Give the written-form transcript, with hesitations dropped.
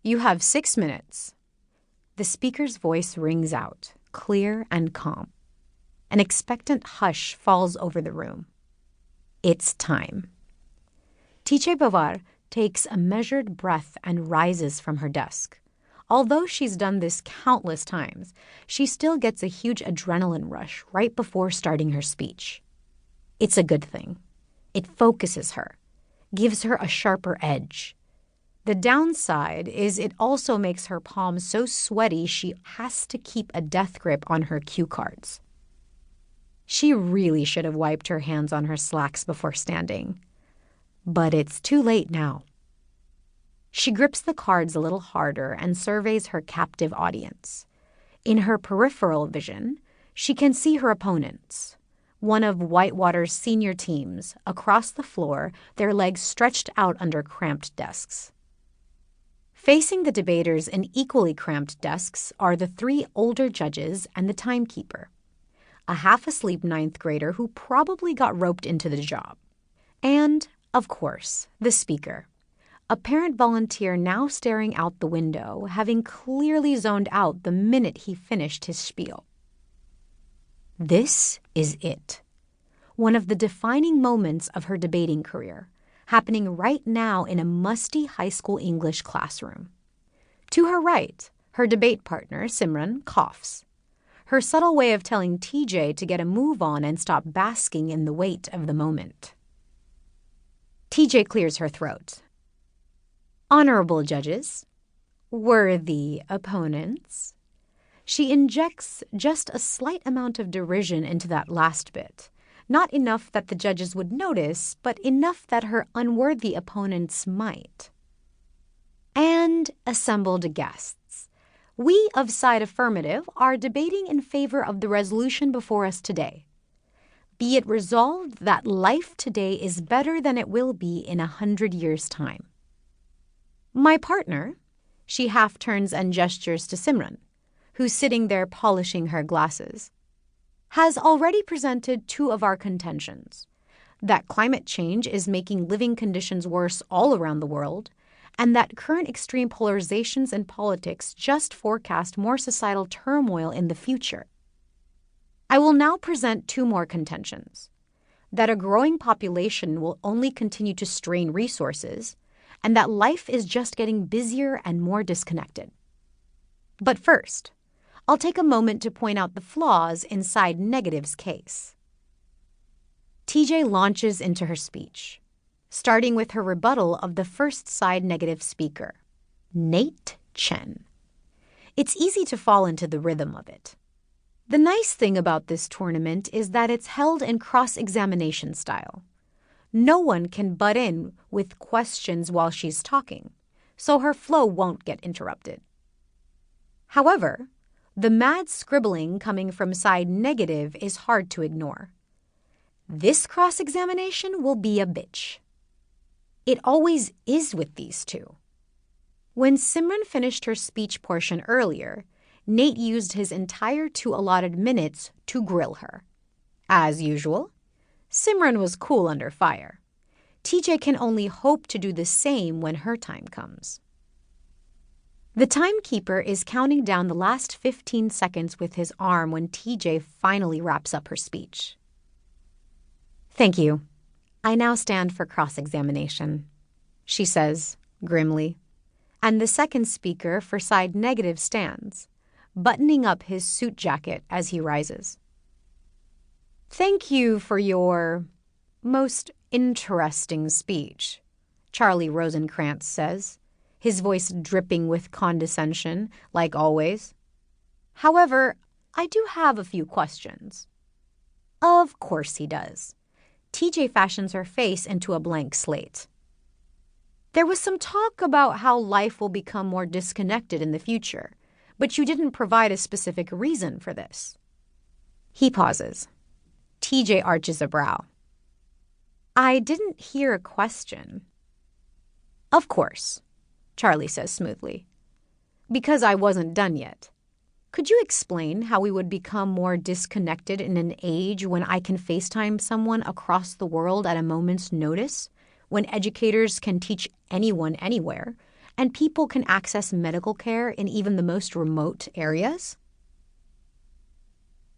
You have 6 minutes. The speaker's voice rings out, clear and calm. An expectant hush falls over the room. It's time. TJ Powar takes a measured breath and rises from her desk. Although she's done this countless times, she still gets a huge adrenaline rush right before starting her speech. It's a good thing. It focuses her, gives her a sharper edge. The downside is it also makes her palms so sweaty she has to keep a death grip on her cue cards. She really should have wiped her hands on her slacks before standing. But it's too late now. She grips the cards a little harder and surveys her captive audience. In her peripheral vision, she can see her opponents, one of Whitewater's senior teams, across the floor, their legs stretched out under cramped desks. Facing the debaters in equally cramped desks are the 3 older judges and the timekeeper, a half-asleep 9th grader who probably got roped into the job. And, of course, the speaker, a parent volunteer now staring out the window, having clearly zoned out the minute he finished his spiel. This is it. One of the defining moments of her debating career, happening right now in a musty high school English classroom. To her right, her debate partner, Simran, coughs. Her subtle way of telling TJ to get a move on and stop basking in the weight of the moment. TJ clears her throat. Honorable judges, worthy opponents. She injects just a slight amount of derision into that last bit. Not enough that the judges would notice, but enough that her unworthy opponents might. And assembled guests. We of side affirmative are debating in favor of the resolution before us today. Be it resolved that life today is better than it will be in 100 years' time. My partner, she half turns and gestures to Simran, who's sitting there polishing her glasses, has already presented 2 of our contentions, that climate change is making living conditions worse all around the world, and that current extreme polarizations in politics just forecast more societal turmoil in the future. I will now present 2 more contentions, that a growing population will only continue to strain resources, and that life is just getting busier and more disconnected. But first, I'll take a moment to point out the flaws in side negative's case. TJ launches into her speech, starting with her rebuttal of the first side negative speaker, Nate Chen. It's easy to fall into the rhythm of it. The nice thing about this tournament is that it's held in cross-examination style. No one can butt in with questions while she's talking, so her flow won't get interrupted. However, the mad scribbling coming from side negative is hard to ignore. This cross-examination will be a bitch. It always is with these 2. When Simran finished her speech portion earlier, Nate used his entire 2 allotted minutes to grill her. As usual, Simran was cool under fire. TJ can only hope to do the same when her time comes. The timekeeper is counting down the last 15 seconds with his arm when TJ finally wraps up her speech. Thank you. I now stand for cross-examination, she says, grimly. And the second speaker for side negative stands, buttoning up his suit jacket as he rises. Thank you for your most interesting speech, Charlie Rosenkrantz says, his voice dripping with condescension, like always. However, I do have a few questions. Of course he does. TJ fashions her face into a blank slate. There was some talk about how life will become more disconnected in the future, but you didn't provide a specific reason for this. He pauses. TJ arches a brow. I didn't hear a question. Of course, Charlie says smoothly. Because I wasn't done yet. Could you explain how we would become more disconnected in an age when I can FaceTime someone across the world at a moment's notice, when educators can teach anyone anywhere, and people can access medical care in even the most remote areas.